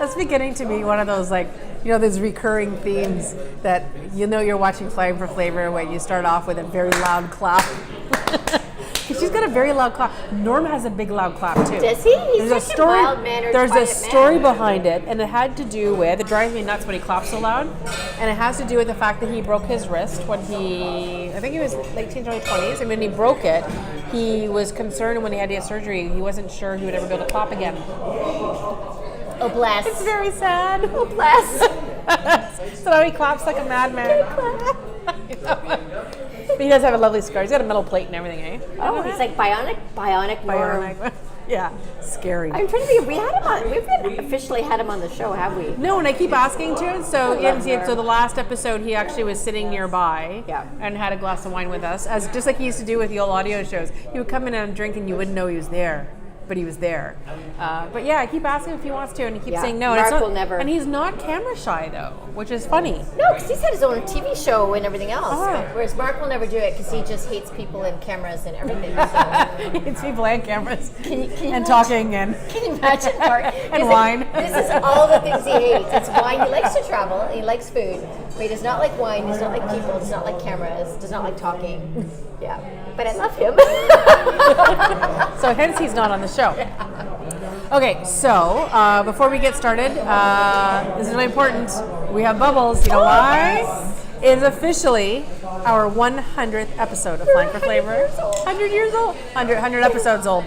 That's beginning to be one of those, like, those recurring themes that you're watching Flying for Flavor when you start off with a very loud clap. She's got a very loud clap. Norm has a big loud clap too. Does he? He's such a mild-mannered, There's a story man. behind it, and it had to do with, it drives me nuts when he claps so loud, and it has to do with the fact that he broke his wrist when I think he was late teens, early 20s, and when he broke it, he was concerned when he had to get surgery, he wasn't sure he would ever be able to clap again. Oh, bless. It's very sad. Oh, bless. So now he claps like a madman. But he does have a lovely scar. He's got a metal plate and everything, eh? Oh, he's like bionic. Yeah, scary. I'm trying to think. We haven't officially had him on the show, have we? No, and I keep asking to. So the last episode, he actually was sitting nearby and had a glass of wine with us, as just like he used to do with the old audio shows. He would come in and drink, and you wouldn't know he was there. But he was there. But yeah, I keep asking if he wants to, and he keeps saying no. Mark will never. And he's not camera shy, though, which is funny. No, because he's had his own TV show and everything else. Whereas Mark will never do it because he just hates people and cameras and everything. So. He hates people and cameras. Can you and talking and can you imagine Mark? and wine. This is all the things he hates. It's wine. He likes to travel. He likes food. But he does not like wine. Does not like people. Does not like cameras. Does not like talking. Yeah. But I love him. So hence he's not on the show. Okay, so before we get started, this is really important. We have bubbles. You know why? It is officially our 100th episode of Flying for Flavor. 100 years old. 100 episodes old.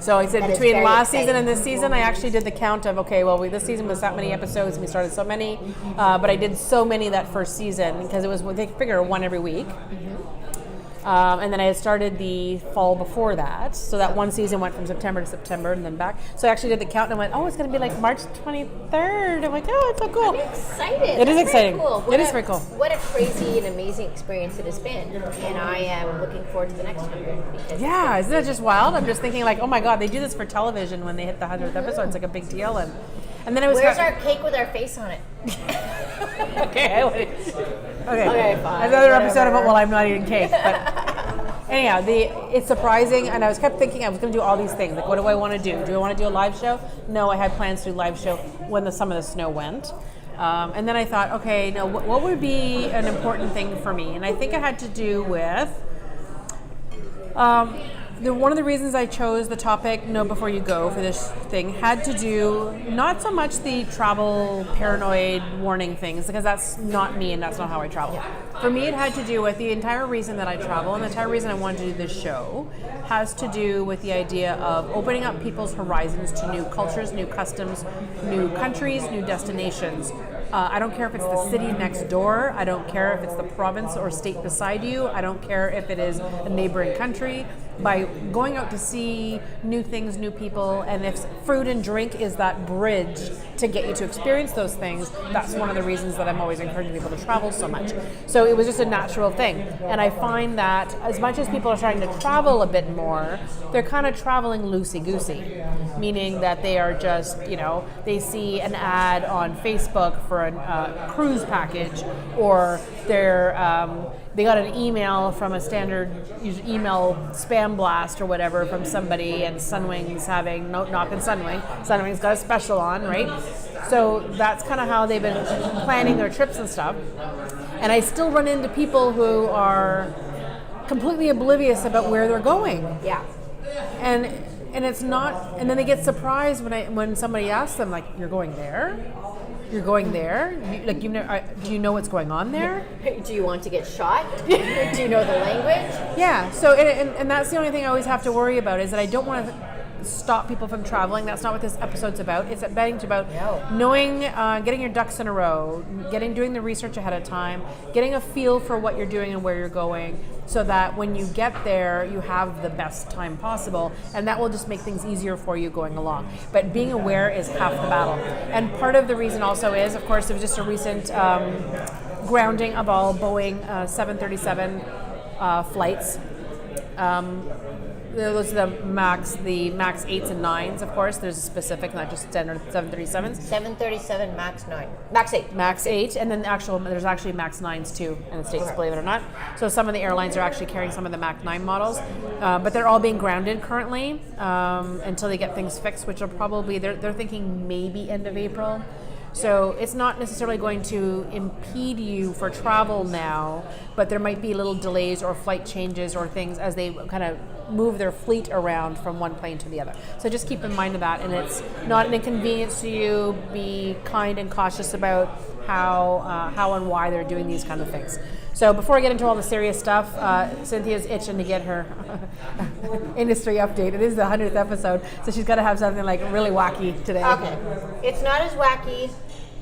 So I said between last season and this season, I actually did the count of, this season was that many episodes, and we started so many, but I did so many that first season because it was, they figure, one every week. And then I had started the fall before that, so that one season went from September to September and then back. So I actually did the count and I went, it's going to be like March 23rd. I'm like, it's so cool. I'm excited. It is exciting. Cool. It is very cool. What a crazy and amazing experience it has been. And I am looking forward to the next 100. Yeah, isn't that just wild? I'm just thinking like, oh my God, they do this for television when they hit the 100th episode. It's like a big deal. And then it was... Where's our cake with our face on it? Okay, fine. Another episode about, I'm not eating cake. But anyhow, it's surprising, and I kept thinking I was going to do all these things. Like, what do I want to do? Do I want to do a live show? No, I had plans to do a live show when some of the snow went. And then I thought, what would be an important thing for me? And I think it had to do with... one of the reasons I chose the topic, Know Before You Go, for this thing had to do not so much the travel paranoid warning things, because that's not me and that's not how I travel. Yeah. For me, it had to do with the entire reason that I travel, and the entire reason I wanted to do this show has to do with the idea of opening up people's horizons to new cultures, new customs, new countries, new destinations. I don't care if it's the city next door. I don't care if it's the province or state beside you. I don't care if it is a neighboring country. By going out to see new things, new people, and if food and drink is that bridge to get you to experience those things, that's one of the reasons that I'm always encouraging people to travel so much. So it was just a natural thing. And I find that as much as people are starting to travel a bit more, they're kind of traveling loosey-goosey, meaning that they are just, they see an ad on Facebook for a cruise package, or they got an email from a standard email spam blast or whatever from somebody, and Sunwing's having knock and Sunwing's got a special on, right? So that's kind of how they've been planning their trips and stuff. And I still run into people who are completely oblivious about where they're going. Yeah. And it's not, and then they get surprised when somebody asks them, like, you're going there? You're going there? Do you know what's going on there? Do you want to get shot? Do you know the language? Yeah. So, and that's the only thing I always have to worry about, is that I don't want to stop people from traveling. That's not what this episode's about. It's about knowing, getting your ducks in a row, doing the research ahead of time, getting a feel for what you're doing and where you're going, so that when you get there, you have the best time possible, and that will just make things easier for you going along. But being aware is half the battle. And part of the reason also is, of course, there was just a recent grounding of all Boeing 737 flights. those are the Max 8s and 9s, of course. There's a specific, not just standard 737s. 737 Max 9. Max 8. Max 8, and then there's actually Max 9s too in the States, Okay. believe it or not. So some of the airlines are actually carrying some of the Max 9 models, but they're all being grounded currently until they get things fixed, which are probably, they're thinking maybe end of April. So it's not necessarily going to impede you for travel now, but there might be little delays or flight changes or things as they kind of move their fleet around from one plane to the other. So just keep in mind of that, and it's not an inconvenience to you. Be kind and cautious about how and why they're doing these kind of things. So before I get into all the serious stuff, Cynthia's itching to get her industry update. It is the 100th episode, so she's got to have something like really wacky today. Okay. It's not as wacky.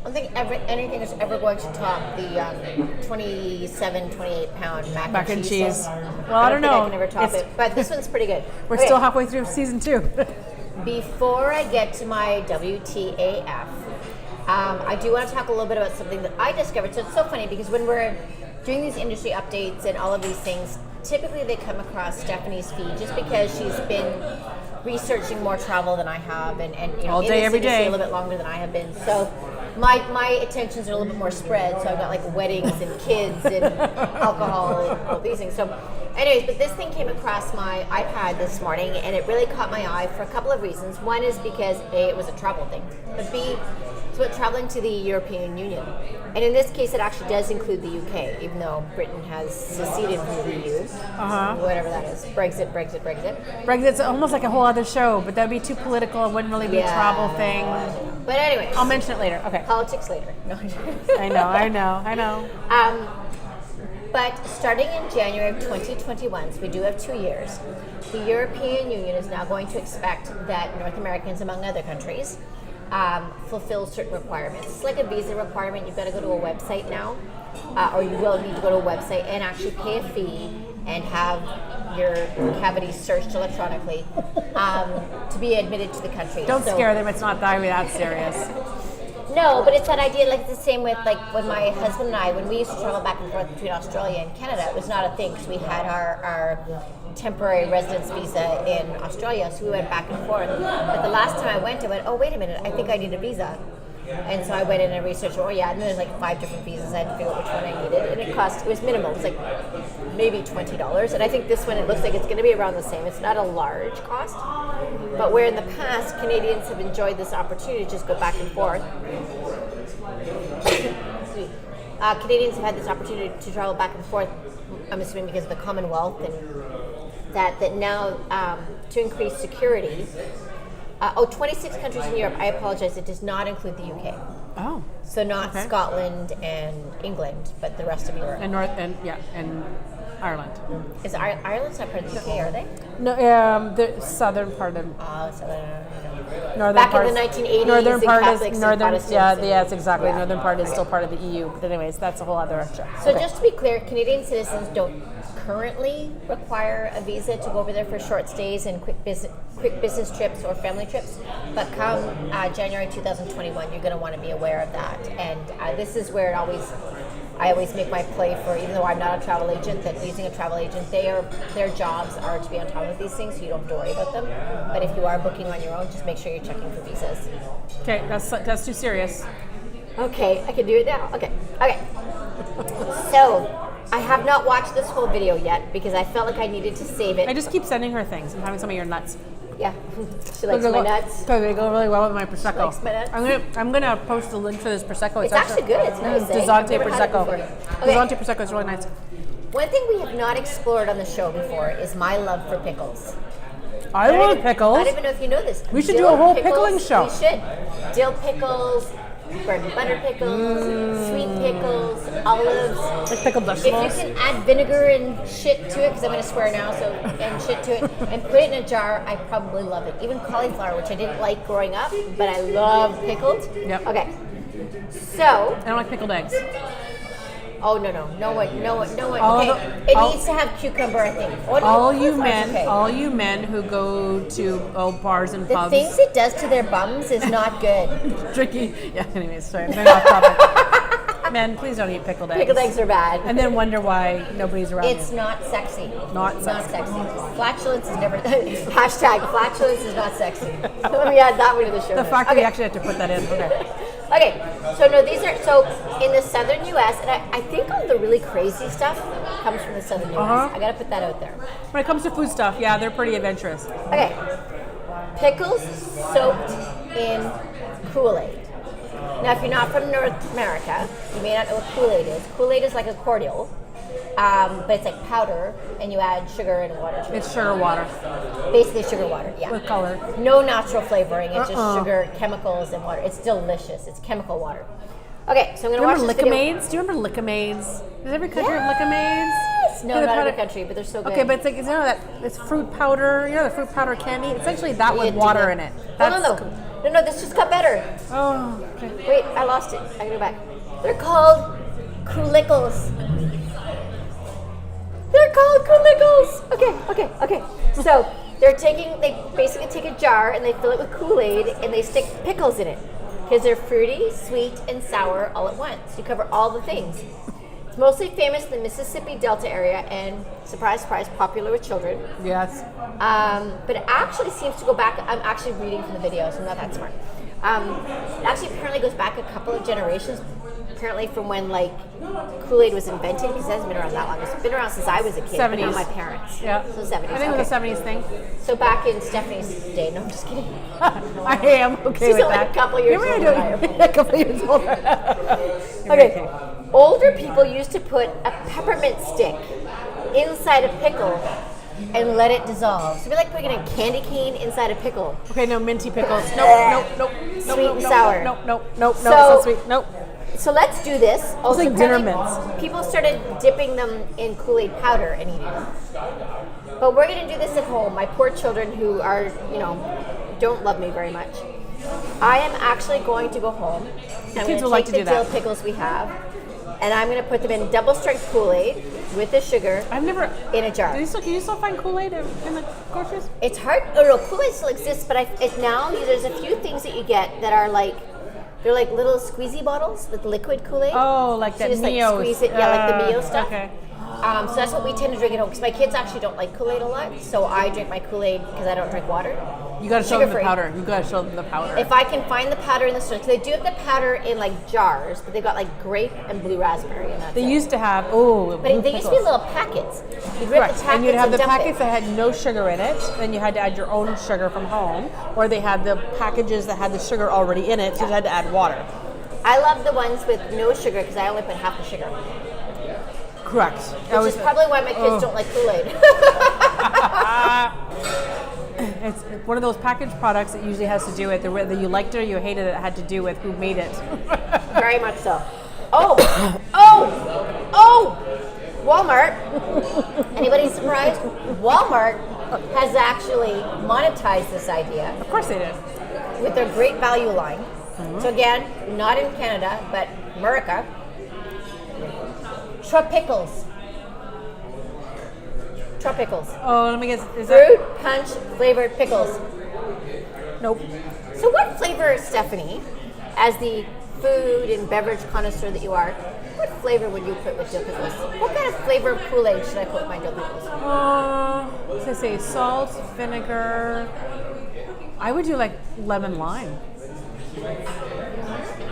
I don't think anything is ever going to top the 27, 28 pound mac and cheese. Well, I don't know. I can never top it, but this one's pretty good. We're Okay. still halfway through season 2. Before I get to my WTAF, I do want to talk a little bit about something that I discovered. So it's so funny because when we're doing these industry updates and all of these things, typically they come across Stephanie's feed just because she's been researching more travel than I have, and you know, All day, in this every industry day. a little bit longer than I have been. So my attentions are a little bit more spread. So I've got like weddings and kids and alcohol and all these things. So anyways, but this thing came across my iPad this morning, and it really caught my eye for a couple of reasons. One is because A, it was a travel thing, but B, it's about traveling to the European Union. And in this case, it actually does include the UK, even though Britain has seceded from the EU. Whatever that is. Brexit. Brexit's almost like a whole other show, but that'd be too political. It wouldn't really be a travel thing. But anyway, I'll mention it later. Okay. politics later. No. I know. But starting in January of 2021, so we do have 2 years, the European Union is now going to expect that North Americans, among other countries, fulfill certain requirements. It's like a visa requirement. You've got to go to a website now, or you will need to go to a website and actually pay a fee and have your cavity searched electronically to be admitted to the country. Don't scare them. It's not that serious. No, but it's that idea, like the same with like when my husband and I, when we used to travel back and forth between Australia and Canada, it was not a thing because we had our temporary residence visa in Australia, so we went back and forth. But the last time I went, oh, wait a minute, I think I need a visa. And so I went in and researched, and there's like 5 different visas. I had to figure out which one I needed. And it was minimal. It was like maybe $20. And I think this one, it looks like it's going to be around the same. It's not a large cost. But where in the past, Canadians have enjoyed this opportunity to just go back and forth. Canadians have had this opportunity to travel back and forth, I'm assuming because of the Commonwealth, and that now to increase security. 26 countries in Europe. I apologize. It does not include the UK. Oh. So not Scotland and England, but the rest of Europe. And and Ireland. Is Ireland's not part of the UK, are they? No, the southern part of northern back part. in the 1980s, northern part Catholics is and northern. Protestants Yes, exactly. Yeah. Northern part is still part of the EU. But anyways, that's a whole other show. So just to be clear, Canadian citizens don't currently require a visa to go over there for short stays and quick business trips or family trips. But come January 2021, you're going to want to be aware of that. And this is where I always make my play for, even though I'm not a travel agent, that using a travel agent, their jobs are to be on top of these things, so you don't have to worry about them. But if you are booking on your own, just make sure you're checking for visas. Okay, that's too serious. Okay, I can do it now. Okay. So, I have not watched this whole video yet because I felt like I needed to save it. I just keep sending her things. I'm having some of your nuts. Yeah, she likes my nuts. Because they go really well with my prosecco. Likes my nuts. I'm gonna post a link for this prosecco. It's actually good. It's nice. Dizante I've never had it prosecco. before. Okay. Dizante prosecco is really nice. One thing we have not explored on the show before is my love for pickles. I love pickles. I don't even know if you know this. We should Dill do a whole pickles, pickling show. We should. Dill pickles, bread and butter pickles, sweet pickles, olives. Like pickled If you vegetables. can add vinegar and shit to it, because I'm going to swear now, and shit to it, and put it in a jar, I probably love it. Even cauliflower, which I didn't like growing up, but I love pickled. Yep. Okay. So, I don't like pickled eggs. oh no one. All Okay, of it all- needs to have cucumber, I think. Oh, no, All you cauliflower's men, okay. all you men who go to bars and The pubs, things it does to their bums is not good. tricky. Yeah. Anyways, sorry, I'm going off topic. Men, please don't eat pickled eggs. Pickled eggs are bad. And then wonder why nobody's around It's you. not sexy. Not It's sexy. not sexy. Flatulence is never. Hashtag flatulence is not sexy. Let me add that one to the show. The notes. fact that Okay. you actually have to put that in. Okay. Okay, so no, these are so in the southern U.S. and I think all the really crazy stuff comes from the southern U.S. Uh-huh. I gotta put that out there. When it comes to food stuff, yeah, they're pretty adventurous. Okay, pickles soaked in Kool-Aid. Now, if you're not from North America, you may not know what Kool-Aid is. Kool-Aid is like a cordial, but it's like powder, and you add sugar and water to it. It's sugar water Basically, sugar water. Yeah. with color. No natural flavoring. It's Uh-uh. just sugar, chemicals, and water. It's delicious. It's chemical water. Okay, so I'm gonna Do you watch remember this video. Lickamaids? Do you remember Lickamaids? Does every country have Lickamaids? Yes. No, Okay, the not every powder- country, but they're so good. Okay, but it's like, you know that it's fruit powder, you know the fruit powder candy? Essentially that with water in it. Oh, no, this just got better. Oh, okay. Wait, I lost it. I gotta go back. They're called Krulickles. They're called Krulickles. Okay. So they basically take a jar and they fill it with Kool-Aid and they stick pickles in it because they're fruity, sweet, and sour all at once. You cover all the things. It's mostly famous in the Mississippi Delta area and, surprise, surprise, popular with children. Yes. But it actually seems to go back. I'm actually reading from the video, so I'm not that smart. It actually apparently goes back a couple of generations. Apparently from when like Kool-Aid was invented, because it hasn't been around that long. It's been around since I was a kid. But not 70s. my parents. Yeah. So 70s. I think it was a 70s thing. So back in Stephanie's day. No, I'm just kidding. I am okay She's with only that. a couple years You're older right, than I am. a couple years older. Okay. Older people used to put a peppermint stick inside a pickle and let it dissolve. So it'd be like putting a candy cane inside a pickle. Okay, no minty pickles. Nope. Sweet and sour. Nope. So- So sweet. Nope. So let's do this. Also, like dinner apparently mints. People started dipping them in Kool-Aid powder and eating them. But we're going to do this at home. My poor children who are, don't love me very much. I am actually going to go home. I'm kids going to will like take to the do dill that. pickles we have, and I'm going to put them in double-strength Kool-Aid with the sugar I've never. in a jar. Can you still find Kool-Aid in the groceries? It's hard. Oh no, Kool-Aid still exists, but now there's a few things that you get that are like, they're like little squeezy bottles with liquid Kool-Aid. Oh, like So that you just Mio. like squeeze it, like the Mio stuff. Okay. So that's what we tend to drink at home because my kids actually don't like Kool-Aid a lot. So I drink my Kool-Aid because I don't drink water. You gotta show them the Sugar-free. powder. You gotta show them the powder. If I can find the powder in the store, because they do have the powder in like jars, but they've got like grape and blue raspberry, and that's They it. used to have But they used to be little packets. You'd rip Correct. the packets And you'd have the dump packets it. that had no sugar in it, then you had to add your own sugar from home, or they had the packages that had the sugar already in it, so you had to add water. I love the ones with no sugar because I only put half the sugar, Correct. which is probably why my kids don't like Kool-Aid. It's one of those packaged products that usually has to do with whether you liked it or you hated it. It had to do with who made it. Very much so. Oh! Walmart. Anybody surprised? Walmart has actually monetized this idea Of course they did. with their Great Value line. So again, not in Canada, but America. Tropicals. Oh, let me guess. Is that? Fruit punch flavored pickles. Nope. So what flavor, Stephanie, as the food and beverage connoisseur that you are, what flavor would you put with dill pickles? What kind of flavor of Kool-Aid should I put with my dill pickles? Let's just say salt, vinegar. I would do like lemon lime.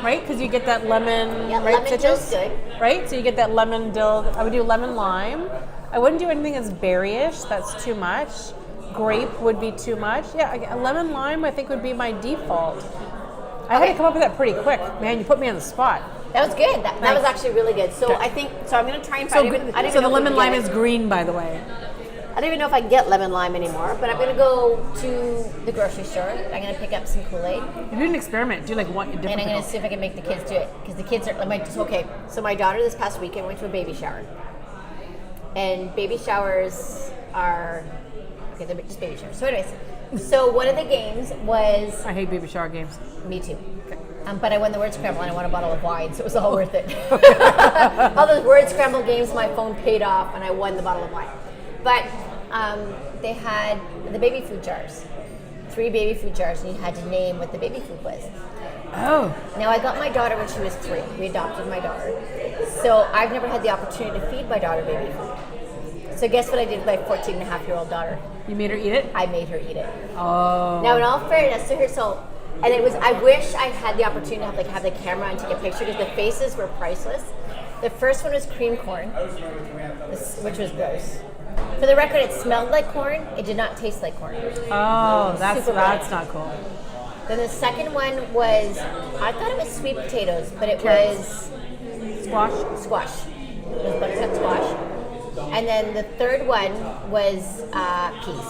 Right? Because you get that lemon, Yeah, right? lemon citrus, dill's good. Right? So you get that lemon dill. I would do lemon lime. I wouldn't do anything that's berryish. That's too much. Grape would be too much. Yeah, a lemon lime I think would be my default. I had to come up with that pretty quick. Man, you put me on the spot. That was good. That was Thanks. actually really good. So I think I'm going to try and So, find. I don't even so know the if we lemon can lime get is it. green, by the way. I don't even know if I can get lemon lime anymore. But I'm going to go to the grocery store. I'm going to pick up some Kool-Aid, You do an experiment. Do like one different. and I'm going to pickles. see if I can make the kids do it because the kids are like okay. So my daughter this past weekend went to a baby shower, and baby showers are okay. They're just baby showers. So anyways, so one of the games was I hate baby shower games. me too. But I won the word scramble and I won a bottle of wine, so it was all worth it. All those word scramble games, my phone paid off, and I won the bottle of wine. But they had the baby food jars, 3 baby food jars, and you had to name what the baby food was. Oh. Now, I got my daughter when she was 3. We adopted my daughter. So I've never had the opportunity to feed my daughter baby food. So guess what I did with my 14-and-a-half-year-old daughter? You made her eat it? I made her eat it. Oh. Now, in all fairness to her, and it was, I wish I had the opportunity to have the camera and take a picture because the faces were priceless. The first one was cream corn, which was gross. For the record, it smelled like corn. It did not taste like corn. Oh, that's Super that's bad. not cool. Then the second one was, I thought it was sweet potatoes, but it Carrots. was Squash. It was buttercup squash. And then the third one was peas,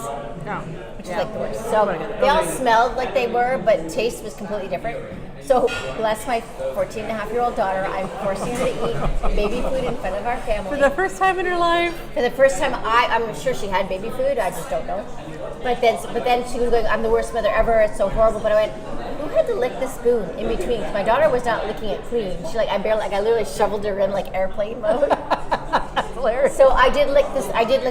Oh. which is like the worst. So Good. they all Okay. smelled like they were, but taste was completely different. So bless my 14-and-a-half-year-old daughter, I'm forcing her to eat baby food in front of our family. For the first time in her life. For the first time, I'm sure she had baby food. I just don't know. But then she was going, "I'm the worst mother ever. It's so horrible." But I went, "Who had to lick the spoon in between?" 'Cause my daughter was not licking it clean. She I literally shoveled her in like airplane mode. Hilarious. So I did lick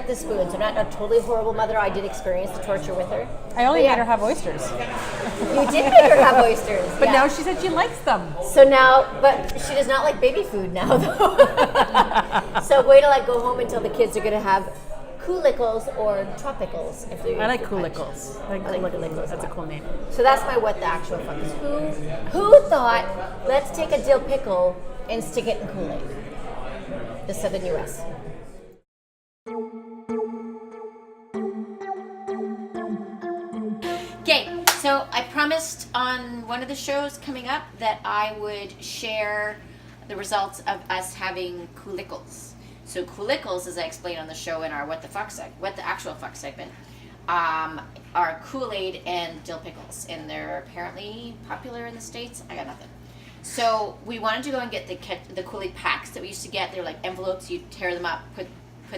the spoon. So not a totally horrible mother. I did experience the torture with her. I only But yeah, made her have oysters. You did make her have oysters. But yeah. now she said she likes them. So now, but she does not like baby food now, though. So wait till I go home until the kids are going to have Coolicles or Tropicals. If they're I like French. Coolicles. I like Coolicles. That's a cool name. So that's my what the actual fuck is. Who thought, let's take a dill pickle and stick it in Kool-Aid? The Southern U.S. Okay, so I promised on one of the shows coming up that I would share the results of us having Coolicles. So Coolicles, as I explained on the show in our What the Actual Fuck segment, are Kool-Aid and dill pickles, and they're apparently popular in the States. I got nothing. So we wanted to go and get the Kool-Aid packs that we used to get. They're like envelopes. You tear them up, put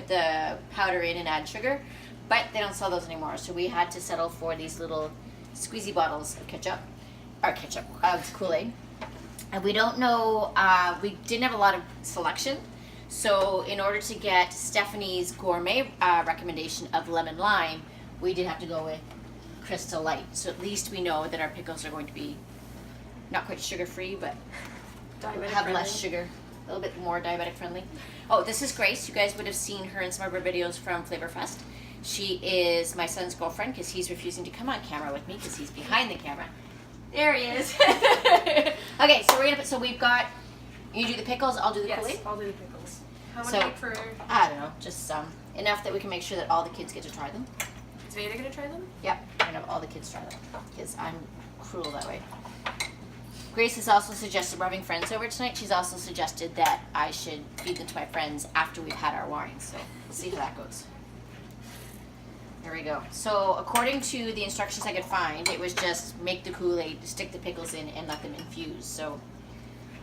the powder in, and add sugar. But they don't sell those anymore. So we had to settle for these little squeezy bottles of Kool-Aid. And we don't know. We didn't have a lot of selection. So in order to get Stephanie's gourmet recommendation of lemon lime, we did have to go with Crystal Light. So at least we know that our pickles are going to be not quite sugar free, but have less sugar, a little bit more diabetic friendly. Oh, this is Grace. You guys would have seen her in some of her videos from Flavor Fest. She is my son's girlfriend because he's refusing to come on camera with me because he's behind the camera. There he is. Okay, so we've got. You do the pickles. I'll do the Kool-Aid. I'll do the pickles. How So- many for? I don't know, just some enough that we can make sure that all the kids get to try them. Is Veda gonna try them? Yep, I'm gonna have all the kids try them because I'm cruel that way. Grace has also suggested we're having friends over tonight. She's also suggested that I should feed them to my friends after we've had our wine. So we'll see how that goes. There we go. So according to the instructions I could find, it was just make the Kool-Aid, stick the pickles in, and let them infuse. So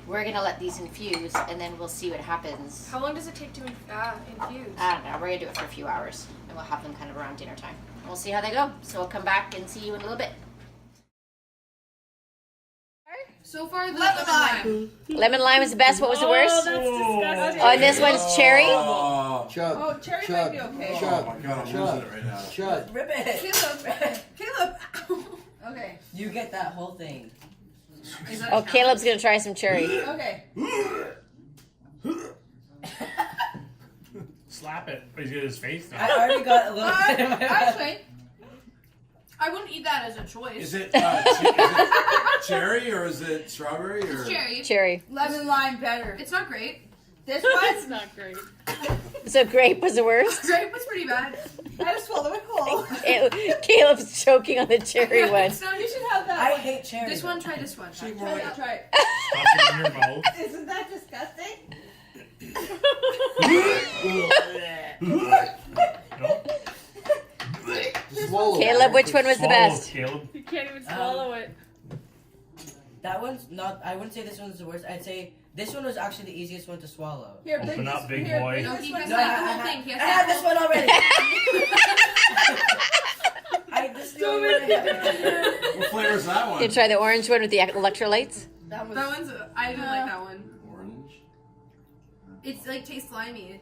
we're gonna let these infuse, and then we'll see what happens. How long does it take to infuse? I don't know. We're gonna do it for a few hours, and we'll have them kind of around dinner time. And we'll see how they go. So we'll come back and see you in a little bit. So far, the lemon lime. Lemon lime is the best. What was the worst? That's disgusting. Oh, and this one's cherry. Chud. Oh, cherry Chud. might be okay. Chud. Oh my god, I'm Chud. losing it right now. Chud. Rip it. Caleb. Okay. You get that whole thing. Is that Oh, Caleb's gonna try some cherry. okay? Slap it. He's got his face I now. already got a little bit in my mouth. Actually, I wouldn't eat that as a choice. Is it cherry or is it strawberry or? It's cherry. Cherry. Lemon lime better. It's not great. This one's not great. So grape was the worst. Grape was pretty bad. I just swallowed it whole. Caleb's choking on the cherry one. It's not, You should have that I one. hate cherry. this one, try this one. Try it. Try it. Stuff it in your mouth. Isn't that disgusting? No? Swallow. Caleb, which one was the Swallow, best? Caleb. You can't even swallow it. That one's not. I wouldn't say this one's the worst. I'd say this one was actually the easiest one to swallow. Here, bring Open this. up, big here, boy. bring No, this he one has No, like back. the whole thing. He has I had this one already. This is the only one I have. What flavor is that one? You try the orange one with the electrolytes? That was. That one's. I didn't like that one. Orange. It's like tastes slimy.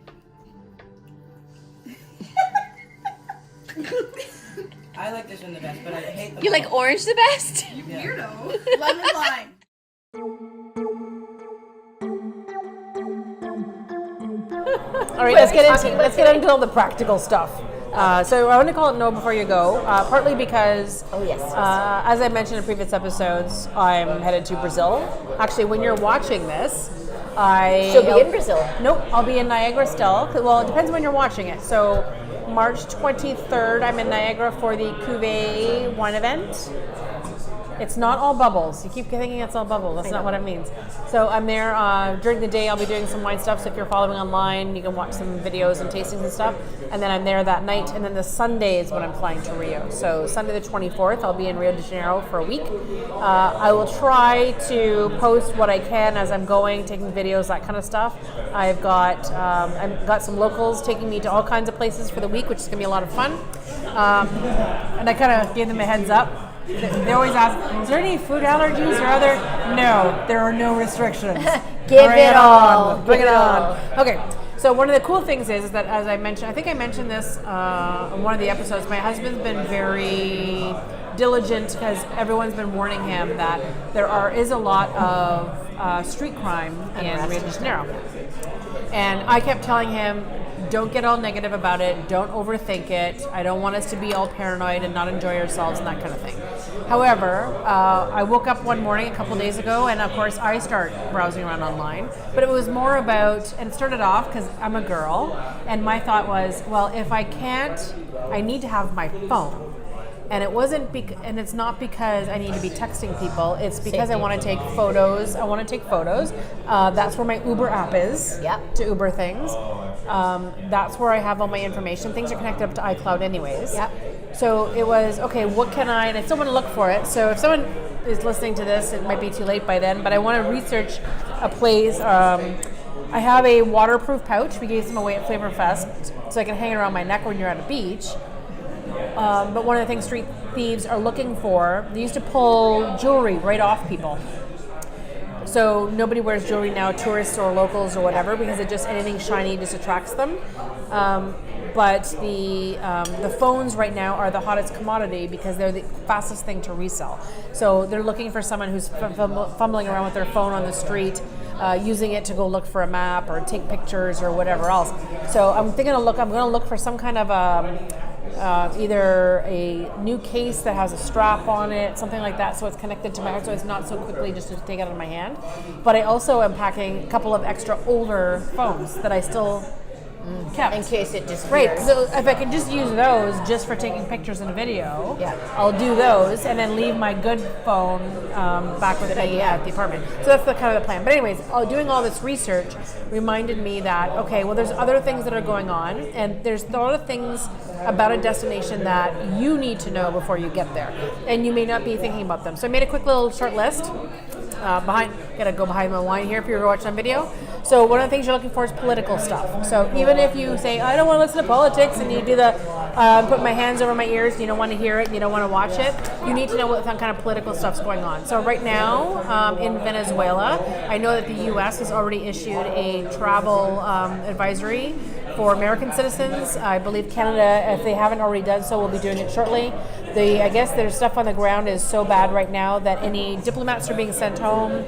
I like this one the best, but I hate the You like orange the best? You Yeah. weirdo. Lemon lime. All right, let's get into all the practical stuff. So I want to call it No Before You Go, partly because, as I mentioned in previous episodes, I'm headed to Brazil. Actually, when you're watching this, She'll be in Brazil. Nope, I'll be in Niagara still. Well, it depends when you're watching it. So March 23rd, I'm in Niagara for the Cuvée wine event. It's not all bubbles. You keep thinking it's all bubbles. That's not what it means. So I'm there during the day. I'll be doing some wine stuff. So if you're following online, you can watch some videos and tastings and stuff. And then I'm there that night. And then the Sunday is when I'm flying to Rio. So Sunday the 24th, I'll be in Rio de Janeiro for a week. I will try to post what I can as I'm going, taking videos, that kind of stuff. I've got some locals taking me to all kinds of places for the week, which is going to be a lot of fun. And I kind of gave them a heads up. They always ask, is there any food allergies or other? No, there are no restrictions. Bring it on. Bring it on. Okay, so one of the cool things is that, as I mentioned, I think I mentioned this in one of the episodes, my husband's been very diligent because everyone's been warning him that there is a lot of street crime in Rio de Janeiro. And I kept telling him, don't get all negative about it. Don't overthink it. I don't want us to be all paranoid and not enjoy ourselves and that kind of thing. However, I woke up one morning a couple days ago, and of course I start browsing around online. But it was more about, and it started off because I'm a girl, and my thought was, well, if I can't, I need to have my phone. And it wasn't, and it's not because I need to be texting people. It's because I want to take photos. That's where my Uber app is. To Uber things. That's where I have all my information. Things are connected up to iCloud, anyways. So it was okay. What can I? And I still want to look for it. So if someone is listening to this, it might be too late by then. But I want to research a place. I have a waterproof pouch. We gave some away at Flavor Fest, so I can hang it around my neck when you're at a beach. But one of the things street thieves are looking for, they used to pull jewelry right off people. So nobody wears jewelry now, tourists or locals or whatever, because anything shiny just attracts them. But the phones right now are the hottest commodity because they're the fastest thing to resell. So they're looking for someone who's fumbling around with their phone on the street, using it to go look for a map or take pictures or whatever else. So I'm going to look for some kind of either a new case that has a strap on it, something like that, so it's connected to my heart, so it's not so quickly just to take it out of my hand. But I also am packing a couple of extra older phones that I still kept. In case it disappears. Right, so if I can just use those just for taking pictures and video, I'll do those and then leave my good phone back with me at the apartment. So that's the kind of the plan. But anyways, doing all this research reminded me that, okay, well, there's other things that are going on, and there's a lot of things about a destination that you need to know before you get there, and you may not be thinking about them. So I made a quick little short list. Gotta go behind my wine here if you're watching on video. So one of the things you're looking for is political stuff. So even if you say, I don't want to listen to politics, and you do the put my hands over my ears, and you don't want to hear it, and you don't want to watch it, you need to know what kind of political stuff's going on. So right now in Venezuela, I know that the U.S. has already issued a travel advisory for American citizens. I believe Canada, if they haven't already done so, will be doing it shortly. I guess their stuff on the ground is so bad right now that any diplomats are being sent home.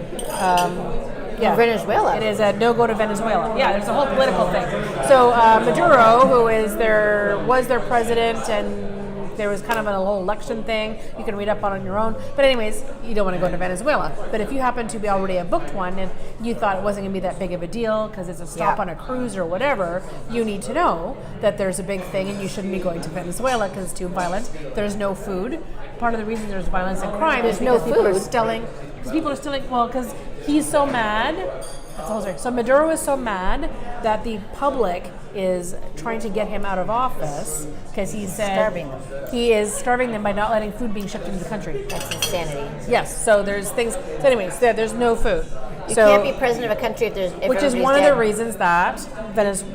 Venezuela. It is a no-go to Venezuela. Yeah, there's a whole political thing. So Maduro, who was their president, and there was kind of a whole election thing. You can read up on your own. But anyways, you don't want to go to Venezuela. But if you happen to be already have booked one and you thought it wasn't going to be that big of a deal because it's a stop on a cruise or whatever, you need to know that there's a big thing and you shouldn't be going to Venezuela because it's too violent. There's no food. Part of the reason there's violence and crime is because people are stealing. Because he's so mad. So Maduro is so mad that the public is trying to get him out of office because he said he is starving them by not letting food being shipped into the country. That's insanity. Yes. So there's things. So anyways, there's no food. You can't be president of a country which is one of the reasons that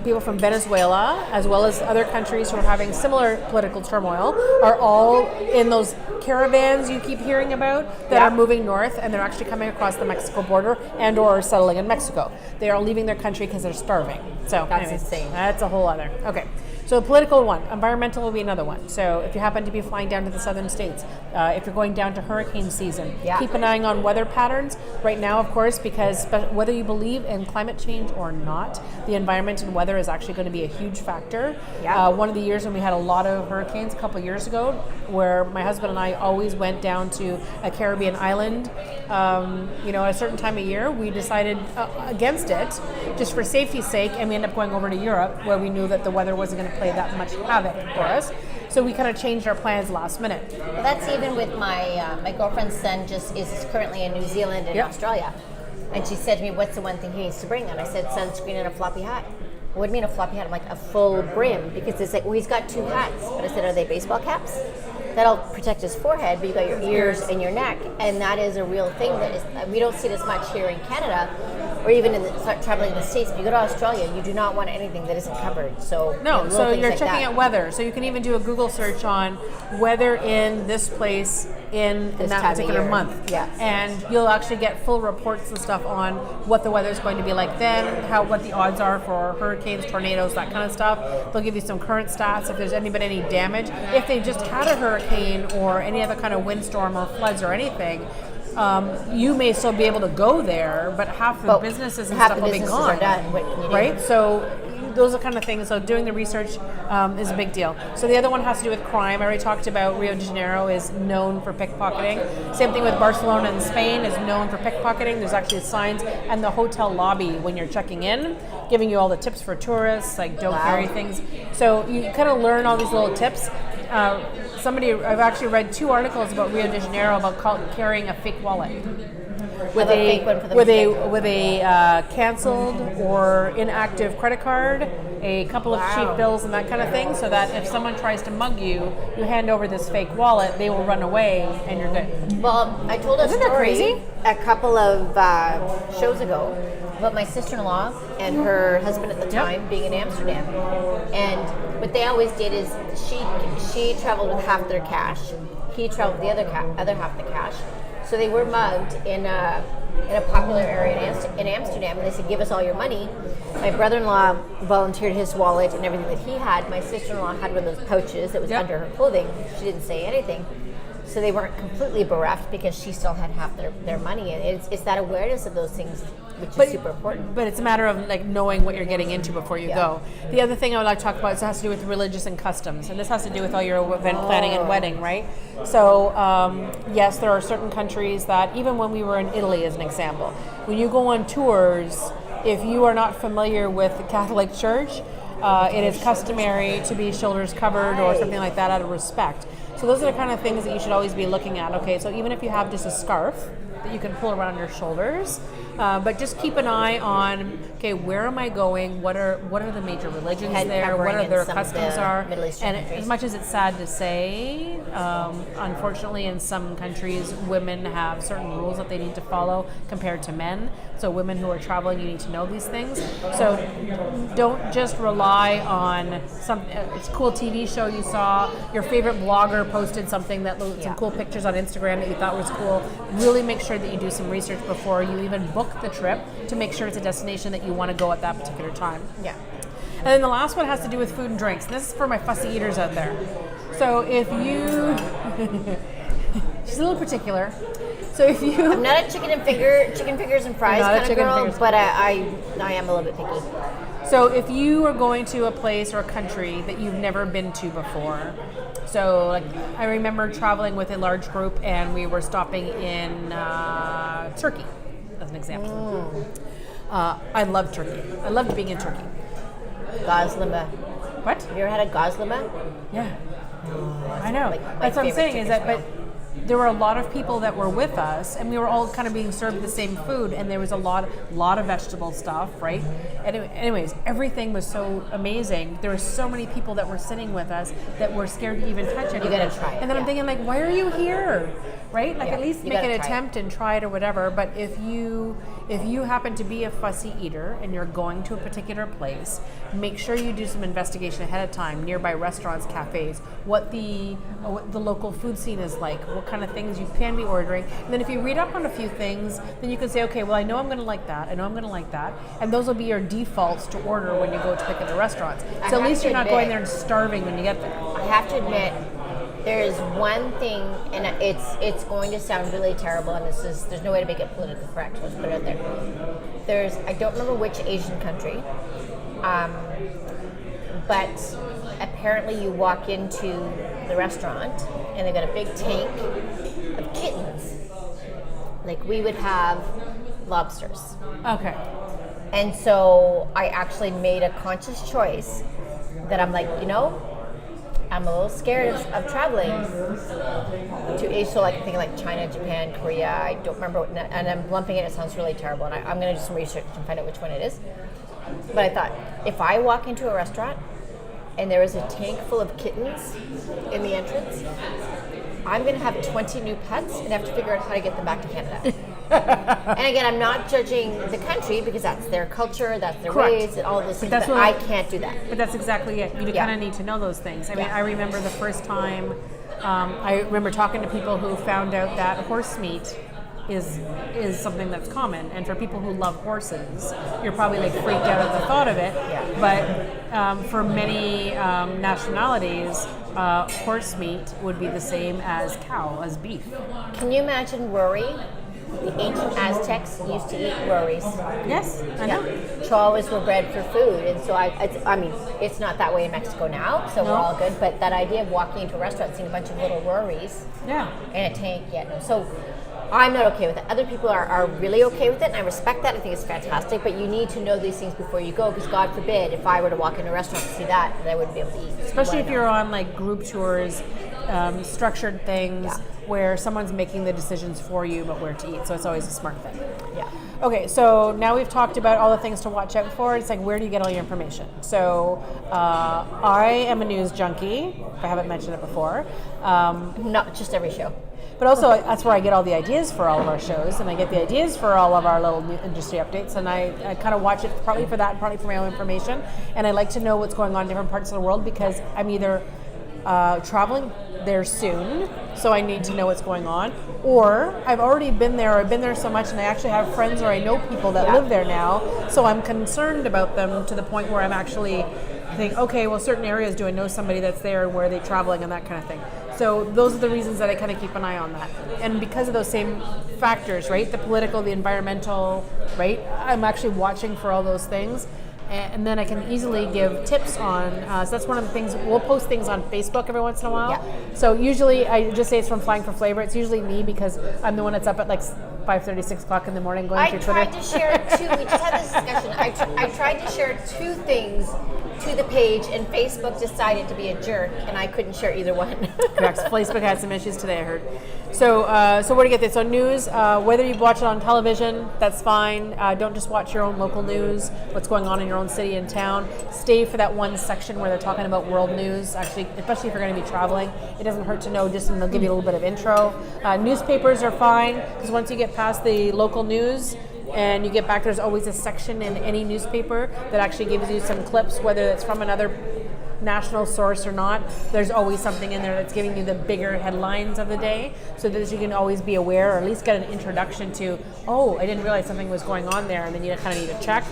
people from Venezuela, as well as other countries who are having similar political turmoil, are all in those caravans you keep hearing about that are moving north, and they're actually coming across the Mexico border and or settling in Mexico. They are leaving their country because they're starving. So that's insane. That's a whole other. Okay. So a political one, environmental will be another one. So if you happen to be flying down to the southern states, if you're going down to hurricane season, keep an eye on weather patterns. Right now, of course, because whether you believe in climate change or not, the environment and weather is actually going to be a huge factor. One of the years when we had a lot of hurricanes a couple of years ago, where my husband and I always went down to a Caribbean island, at a certain time of year, we decided against it, just for safety's sake, and we ended up going over to Europe, where we knew that the weather wasn't going to play that much havoc for us. So we kind of changed our plans last minute. Well, that's even with my girlfriend's son is currently in New Zealand and Australia. And she said to me, what's the one thing he needs to bring? And I said, sunscreen and a floppy hat. What do you mean a floppy hat? I'm like, a full brim. Because it's like, well, he's got 2 hats. But I said, are they baseball caps? That'll protect his forehead, but you got your ears and your neck. And that is a real thing that is, we don't see it as much here in Canada, or even start traveling in the States. But you go to Australia, you do not want anything that isn't covered. So no, so you're like checking that. out weather. So you can even do a Google search on weather in this place in This that time of particular year. month. Yeah. And you'll actually get full reports and stuff on what the weather is going to be like then, what the odds are for hurricanes, tornadoes, that kind of stuff. They'll give you some current stats if there's been any damage. If they just had a hurricane or any other kind of windstorm or floods or anything, you may still be able to go there, but half the businesses and half stuff the will be businesses gone. are done. What can you do? Right? So those are kind of things. So doing the research is a big deal. So the other one has to do with crime. I already talked about Rio de Janeiro is known for pickpocketing. Same thing with Barcelona in Spain is known for pickpocketing. There's actually signs and the hotel lobby when you're checking in, giving you all the tips for tourists, like don't carry things. So you kind of learn all these little tips. I've actually read 2 articles about Rio de Janeiro about carrying a fake wallet. With a fake one for the with a canceled or inactive credit card, a couple of cheap bills and that kind of thing, so that if someone tries to mug you, you hand over this fake wallet, they will run away and you're good. Well, I told a Isn't that story crazy? a couple of shows ago about my sister-in-law and her husband at the time being in Amsterdam. And what they always did is she traveled with half their cash. He traveled with the other half the cash. So they were mugged in a popular area in Amsterdam, and they said, give us all your money. My brother-in-law volunteered his wallet and everything that he had. My sister-in-law had one of those pouches that was under her clothing. She didn't say anything. So they weren't completely bereft because she still had half their money. And it's that awareness of those things which is super important. But it's a matter of like knowing what you're getting into before you go. The other thing I would like to talk about has to do with religious and customs, and this has to do with all your event planning and wedding, right? So yes, there are certain countries that, even when we were in Italy as an example, when you go on tours, if you are not familiar with the Catholic Church, it is customary to be shoulders covered or something like that out of respect. So those are the kind of things that you should always be looking at. Okay, so even if you have just a scarf that you can pull around your shoulders, but just keep an eye on, okay, where am I going? What are the major religions Head there? What covering are in their some of customs the are? Middle Eastern And countries. as much as it's sad to say, unfortunately in some countries, women have certain rules that they need to follow compared to men. So women who are traveling, you need to know these things. So don't just rely on it's a cool TV show you saw, your favorite blogger posted something some cool pictures on Instagram that you thought was cool. Really make sure that you do some research before you even book the trip to make sure it's a destination that you want to go at that particular time. Yeah. And then the last one has to do with food and drinks. And this is for my fussy eaters out there. So if you, she's a little particular. So if you, I'm not a chicken fingers and fries You're not a kind of chicken girl, fingers. but I am a little bit picky. So if you are going to a place or a country that you've never been to before, so like I remember traveling with a large group and we were stopping in Turkey, as an example. I love Turkey. I loved being in Turkey. Gazlama. What? Have you ever had a gazlama? Yeah. I know. like my That's what I'm favorite saying is that, chicken but there were a lot of people that were with us, and we were all kind of being served the same food, and there was a lot of vegetable stuff, right? And anyways, everything was so amazing. There were so many people that were sitting with us that were scared to even touch anything. gotta try it, And then I'm thinking, like, why are you here? Right? Like, Yeah, at least you make gotta an try it. attempt and try it or whatever. But if you if you happen to be a fussy eater and you're going to a particular place, make sure you do some investigation ahead of time, nearby restaurants, cafes, what the local food scene is like, what kind of things you can be ordering. And then if you read up on a few things, then you can say, okay, well, I know I'm going to like that, I know I'm going to like that, and those will be your defaults to order when you go to pick at the restaurants. So at least you're not going there and starving when you get there. I have to admit, there is one thing, and it's going to sound really terrible, and there's no way to make it politically correct. Let's put it out there. I don't remember which Asian country, but apparently you walk into the restaurant and they've got a big tank of kittens. Like we would have lobsters. Okay. And so I actually made a conscious choice that I'm like, I'm a little scared of traveling to Asia, so like thinking like China, Japan, Korea. I don't remember, and I'm lumping it. It sounds really terrible, and I'm going to do some research and find out which one it is. But I thought, if I walk into a restaurant and there is a tank full of kittens in the entrance, I'm going to have 20 new pets and have to figure out how to get them back to Canada. And again, I'm not judging the country because that's their culture, that's their ways, and all of those things. But I can't do that. But that's exactly it. You kind of need to know those things. I mean, I remember the first time. I remember talking to people who found out that horse meat is something that's common, and for people who love horses, you're probably like freaked out at the thought of it. Yeah. But for many nationalities, horse meat would be the same as cow, as beef. Can you imagine worry? The ancient Aztecs used to eat worries. Yes, I know. Chihuahuas were bred for food, and so I mean, it's not that way in Mexico now, so we're all good. But that idea of walking into a restaurant, seeing a bunch of little worries, in a tank, so I'm not okay with it. Other people are really okay with it, and I respect that. I think it's fantastic, but you need to know these things before you go, because God forbid, if I were to walk into a restaurant and see that, then I wouldn't be able to eat. Especially if you're on like group tours, structured things where someone's making the decisions for you about where to eat. So it's always a smart thing. Yeah. Okay, so now we've talked about all the things to watch out for. It's like, where do you get all your information? So I am a news junkie, if I haven't mentioned it before. Not just every show. But also, that's where I get all the ideas for all of our shows, and I get the ideas for all of our little industry updates, and I kind of watch it partly for that, partly for my own information, and I like to know what's going on in different parts of the world, because I'm either traveling there soon, so I need to know what's going on, or I've already been there, or I've been there so much, and I actually have friends or I know people that live there now, so I'm concerned about them to the point where I'm actually think, okay, well, certain areas, do I know somebody that's there, where are they traveling, and that kind of thing. So those are the reasons that I kind of keep an eye on that. And because of those same factors, right, the political, the environmental, right, I'm actually watching for all those things. And then I can easily give tips on, so that's one of the things, we'll post things on Facebook every once in a while. Yeah. So usually, I just say it's from Flying for Flavor. It's usually me, because I'm the one that's up at like 5:30, 6 o'clock in the morning going through Twitter. I tried to share we just had this discussion, I tried to share 2 things to the page, and Facebook decided to be a jerk, and I couldn't share either one. Correct. Facebook had some issues today, I heard. So where to get this? So news, whether you watch it on television, that's fine. Don't just watch your own local news, what's going on in your own city and town. Stay for that one section where they're talking about world news, actually, especially if you're going to be traveling. It doesn't hurt to know, just and they'll give you a little bit of intro. Newspapers are fine, because once you get past the local news, and you get back, there's always a section in any newspaper that actually gives you some clips, whether it's from another national source or not. There's always something in there that's giving you the bigger headlines of the day, so that you can always be aware, or at least get an introduction to, oh, I didn't realize something was going on there, and then you kind of need to check.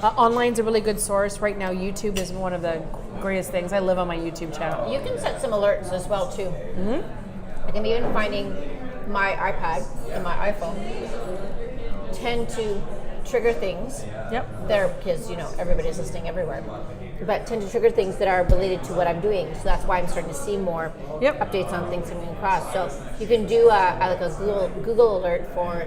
Online's a really good source. Right now, YouTube is one of the greatest things. I live on my YouTube channel. You can set some alerts as well, too. Mm-hmm. I can be even finding my iPad and my iPhone tend to trigger things. Yep. There, because everybody's listening everywhere, but tend to trigger things that are related to what I'm doing. So that's why I'm starting to see more updates on things coming across. So you can do like a Google alert for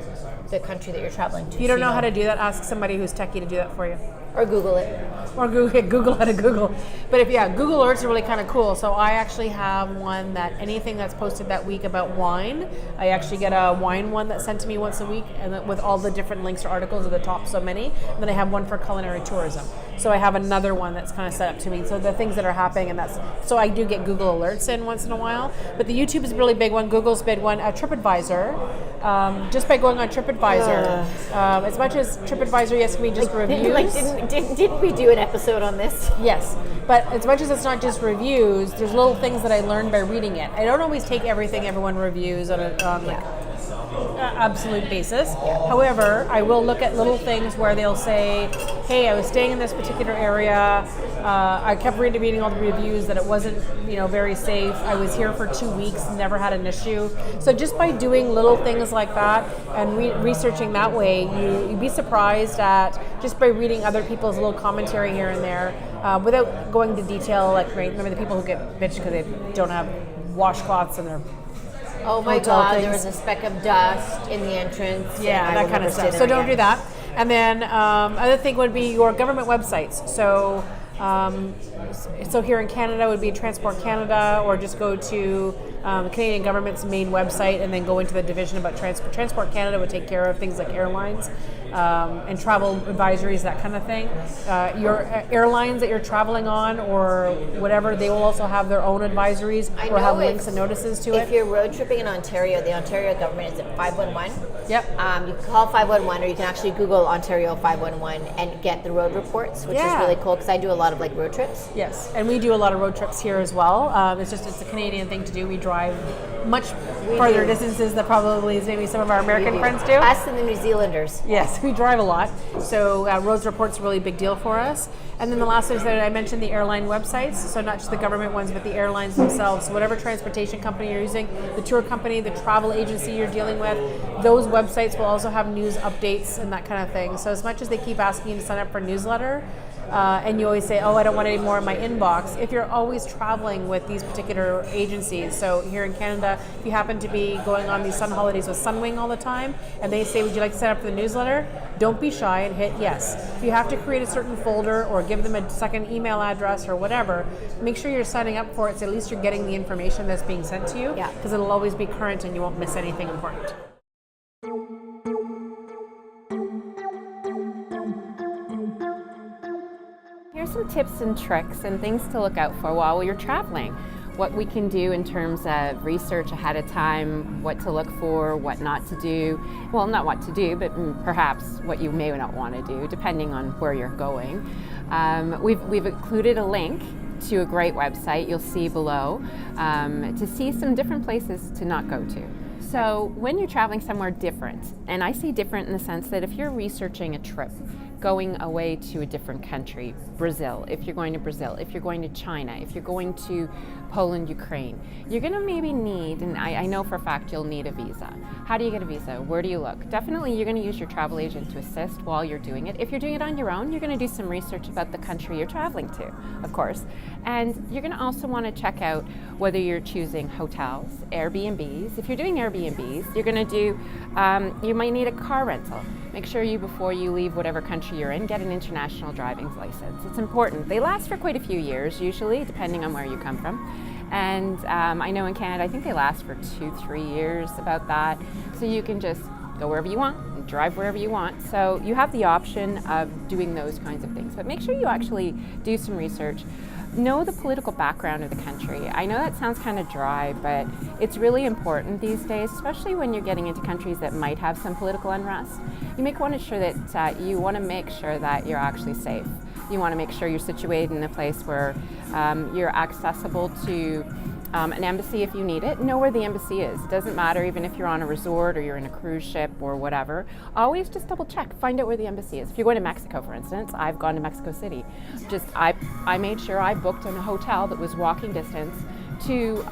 the country that you're traveling to. If you don't know how to do that, ask somebody who's techie to do that for you. Or Google it. Or Google how to Google. But Google Alerts are really kind of cool. So I actually have one that anything that's posted that week about wine, I actually get a wine one that's sent to me once a week, and with all the different links or articles at the top, so many. And then I have one for culinary tourism. So I have another one that's kind kind of set up to me. So the things that are happening, and so I do get Google alerts in once in a while. But the YouTube is a really big one. Google's big one. TripAdvisor, just by going on TripAdvisor, as much as TripAdvisor, yes, can be just reviews. Didn't we do an episode on this? Yes, but as much as it's not just reviews, there's little things that I learned by reading it. I don't always take everything everyone reviews on absolute basis. However, I will look at little things where they'll say, hey, I was staying in this particular area. I kept reading all the reviews that it wasn't, very safe. I was here for 2 weeks, never had an issue. So just by doing little things like that and researching that way, you'd be surprised at just by reading other people's little commentary here and there, without going into detail. Like, remember the people who get bitched because they don't have washcloths in their Oh my hotel God, things. there was a speck of dust in the entrance. Yeah, and I that will kind of never stay stuff. there So don't again. do that. And then other thing would be your government websites. So here in Canada would be Transport Canada, or just go to the Canadian government's main website and then go into the division about Transport Canada would take care of things like airlines and travel advisories, that kind of thing. Your airlines that you're traveling on or whatever, they will also have their own advisories or have links and notices to it. If you're road tripping in Ontario, the Ontario government is at 511. Yep. You can call 511, or you can actually Google Ontario 511 and get the road reports, which is Yeah. really cool because I do a lot of road trips. Yes, and we do a lot of road trips here as well. It's a Canadian thing to do. We drive much farther do. distances than probably maybe some of our American friends do. Us and the New Zealanders. Yes, we drive a lot. So roads report's a really big deal for us. And then the last thing is that I mentioned the airline websites. So not just the government ones, but the airlines themselves. So whatever transportation company you're using, the tour company, the travel agency you're dealing with, those websites will also have news updates and that kind of thing. So as much as they keep asking you to sign up for a newsletter, and you always say, oh, I don't want any more in my inbox. If you're always traveling with these particular agencies, so here in Canada, if you happen to be going on these sun holidays with Sunwing all the time, and they say, would you like to sign up for the newsletter? Don't be shy and hit yes. If you have to create a certain folder or give them a second email address or whatever, make sure you're signing up for it so at least you're getting the information that's being sent to you, because it'll always be current and you won't miss anything important. Here's some tips and tricks and things to look out for while you're traveling. What we can do in terms of research ahead of time, what to look for, what not to do. Well, not what to do, but perhaps what you may not want to do, depending on where you're going. We've included a link to a great website you'll see below to see some different places to not go to. So when you're traveling somewhere different, and I say different in the sense that if you're researching a trip, going away to a different country, Brazil, if you're going to Brazil, if you're going to China, if you're going to Poland, Ukraine, you're going to maybe need, and I know for a fact you'll need a visa. How do you get a visa? Where do you look? Definitely you're going to use your travel agent to assist while you're doing it. If you're doing it on your own, you're going to do some research about the country you're traveling to, of course. And you're going to also want to check out whether you're choosing hotels, Airbnbs. If you're doing Airbnbs, you're going to do, you might need a car rental. Make sure before you leave whatever country you're in, get an international driving license. It's important. They last for quite a few years, usually, depending on where you come from. And I know in Canada, I think they last for 2-3 years, about that. So you can just go wherever you want and drive wherever you want. So you have the option of doing those kinds of things. But make sure you actually do some research. Know the political background of the country. I know that sounds kind of dry, but it's really important these days, especially when you're getting into countries that might have some political unrest. You make want to sure that you want to make sure that you're actually safe. You want to make sure you're situated in a place where you're accessible to an embassy if you need it. Know where the embassy is. It doesn't matter even if you're on a resort or you're in a cruise ship or whatever. Always just double check, find out where the embassy is. If you're going to Mexico, for instance, I've gone to Mexico City. I made sure I booked in a hotel that was walking distance to,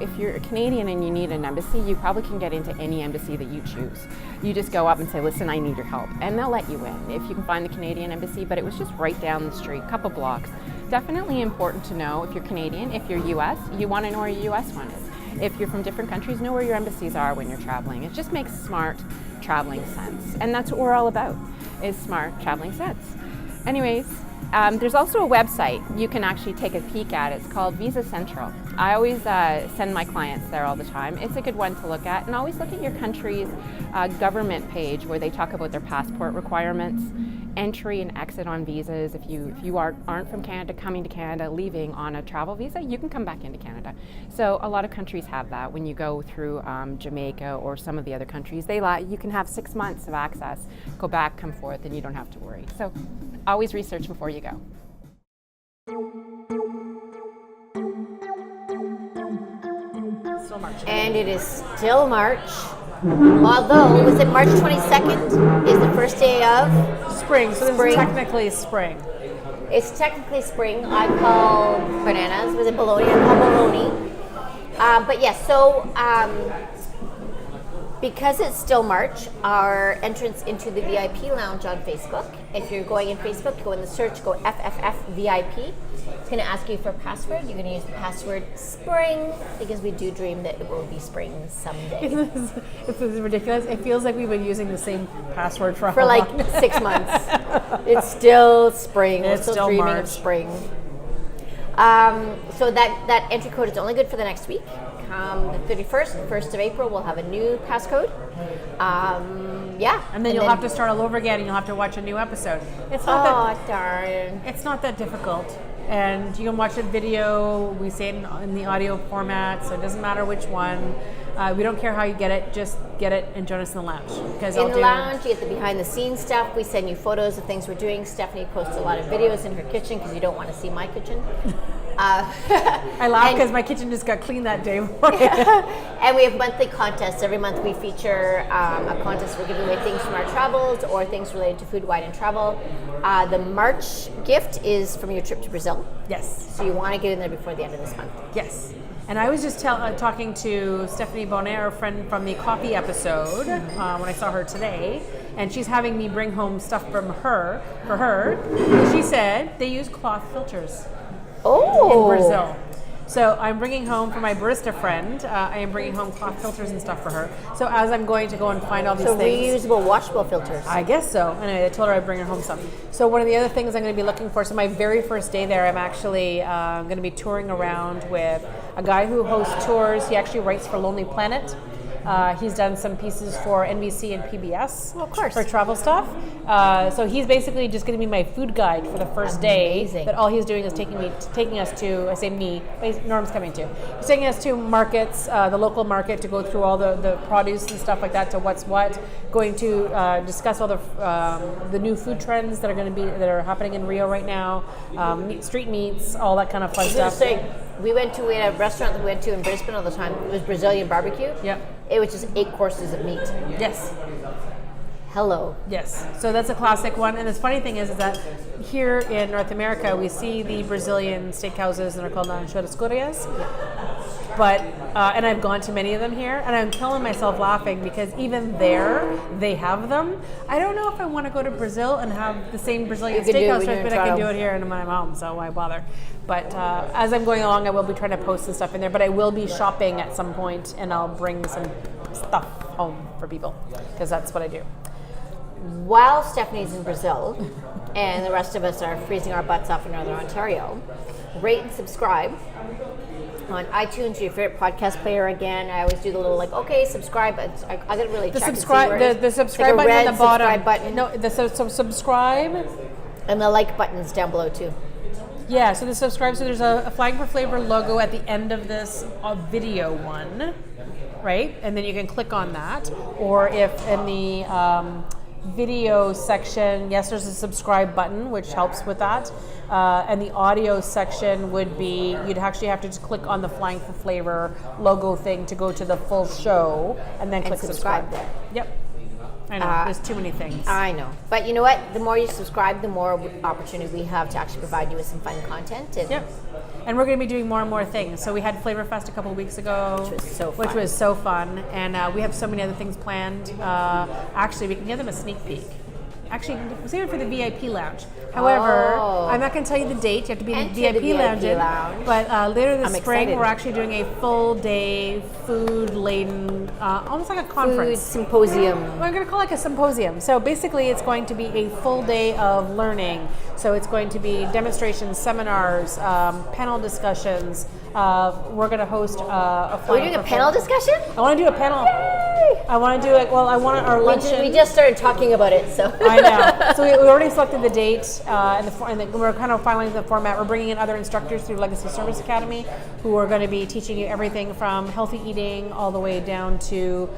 if you're a Canadian and you need an embassy, you probably can get into any embassy that you choose. You just go up and say, listen, I need your help, and they'll let you in if you can find the Canadian embassy, but it was just right down the street, a couple blocks. Definitely important to know if you're Canadian. If you're US, you want to know where your US one is. If you're from different countries, know where your embassies are when you're traveling. It just makes smart traveling sense, and that's what we're all about, is smart traveling sense. Anyways, there's also a website you can actually take a peek at. It's called Visa Central. I always send my clients there all the time. It's a good one to look at, and always look at your country's government page where they talk about their passport requirements entry and exit on visas. If you aren't from Canada, coming to Canada, leaving on a travel visa, you can come back into Canada. So a lot of countries have that. When you go through Jamaica or some of the other countries, you can have 6 months of access, go back, come forth, and you don't have to worry. So always research before you go. Still March. And it is still March. Although, was it March 22nd is the first day of? Spring, so this Spring. is technically spring. It's technically spring. I call bananas. Was it bologna? I call bologna. But yes, so because it's still March, our entrance into the VIP lounge on Facebook. If you're going in Facebook, go in the search, go FFF VIP. It's going to ask you for a password. You're going to use the password spring because we do dream that it will be spring someday. This is ridiculous. It feels like we've been using the same password for For how like long? 6 months. It's still spring. We're It's still still dreaming March. of spring. So that entry code is only good for the next week. The 1st of April, we'll have a new passcode. And then you'll have to start all over again, and you'll have to watch a new episode. It's not Oh, darn. It's not that difficult. And you can watch a video. We say it in the audio format, so it doesn't matter which one. We don't care how you get it. Just get it and join us in the lounge. Because In the lounge, you get the behind-the-scenes stuff. We send you photos of things we're doing. Stephanie posts a lot of videos in her kitchen because you don't want to see my kitchen. I laugh because my kitchen just got cleaned that day. And we have monthly contests. Every month we feature a contest. We're giving away things from our travels or things related to food, wine, and travel. The March gift is from your trip to Brazil. Yes. So you want to get in there before the end of this month. Yes. And I was just talking to Stephanie Bonnet, our friend from the coffee episode, when I saw her today, and she's having me bring home stuff for her. She said they use cloth filters Oh, in Brazil. So I'm bringing home for my barista friend, I am bringing home cloth filters and stuff for her. So as I'm going to go and find all these So things. reusable, washable filters. I guess so. Anyway, I told her I'd bring her home some. So one of the other things I'm going to be looking for, so my very first day there, I'm actually going to be touring around with a guy who hosts tours. He actually writes for Lonely Planet. He's done some pieces for NBC and PBS. Well, of course. For travel stuff. So he's basically just going to be my food guide for the first day. Amazing. But all he's doing is taking us to, I say me, Norm's coming too. He's taking us to markets, the local market, to go through all the produce and stuff like that, to what's what. Going to discuss all the new food trends that are happening in Rio right now. Street meats, all that kind of fun I was going stuff. to say, we had a restaurant that we went to in Brisbane all the time. It was Brazilian barbecue. Yep. It was just 8 courses of meat. Yes. Hello. Yes, so that's a classic one. And the funny thing is that here in North America, we see the Brazilian steakhouses that are called churrascarias. But, and I've gone to many of them here, and I'm killing myself laughing because even there, they have them. I don't know if I want to go to Brazil and have the same Brazilian You can do it steakhouse when you're in recipe, but I can do Toronto. it here and when I'm home, so why bother? But as I'm going along, I will be trying to post some stuff in there, but I will be shopping at some point, and I'll bring some stuff home for people, because that's what I do. While Stephanie's in Brazil and the rest of us are freezing our butts off in Northern Ontario, rate and subscribe on iTunes, your favorite podcast player. Again, I always do the little okay, subscribe. But I gotta really The check subscribe, and see where it is. the subscribe Like a button red at the bottom. subscribe button. No, so subscribe. And the like buttons down below too. Yeah, so the subscribe, so there's a Flag for Flavor logo at the end of this video one, right? And then you can click on that. Or if in the video section, yes, there's a subscribe button, which helps with that. And the audio section would be, you'd actually have to just click on the Flying for Flavor logo thing to go to the full show, and then click subscribe. there. Yep. I know, there's too many things. I know. But you know what? The more you subscribe, the more opportunity we have to actually provide you with some fun content. And Yep. And we're going to be doing more and more things. So we had Flavor Fest a couple of weeks ago, Which was so fun. And we have so many other things planned. Actually, we can give them a sneak peek. Actually, save it for the VIP lounge. However, Oh. I'm not going to tell you the date. You have to be in Enter the the VIP lounge. lounge. But later this I'm spring, excited. we're actually doing a full day food-laden, almost like a food conference. symposium. We're going to call it like a symposium. So basically, it's going to be a full day of learning. So it's going to be demonstrations, seminars, panel discussions. We're going to host a Are we doing a panel discussion? I want to do a panel. Yay! I want to do it. Well, I want our luncheon. We just started talking about it, so I know. So we already selected the date, and we're kind of finalizing the format. We're bringing in other instructors through Legacy Service Academy who are going to be teaching you everything from healthy eating all the way down to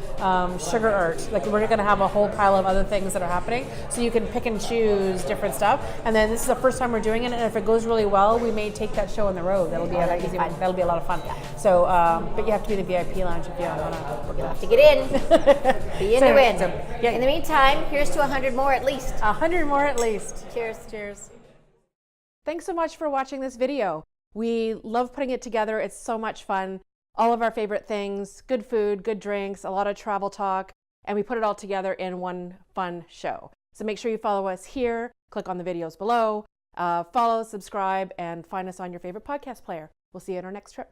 sugar art. Like we're going to have a whole pile of other things that are happening, so you can pick and choose different stuff. And then this is the first time we're doing it, and if it goes really well, we may take that show on the road. That'll be that'll be a lot of fun. So, but you have to be in the VIP lounge if you want to. You'll have to get in. Be in to win. Yeah. In the meantime, here's to 100 more at least. 100 more at least. Cheers. Cheers. Thanks so much for watching this video. We love putting it together. It's so much fun. All of our favorite things, good food, good drinks, a lot of travel talk, and we put it all together in one fun show. So make sure you follow us here, click on the videos below, follow, subscribe, and find us on your favorite podcast player. We'll see you on our next trip.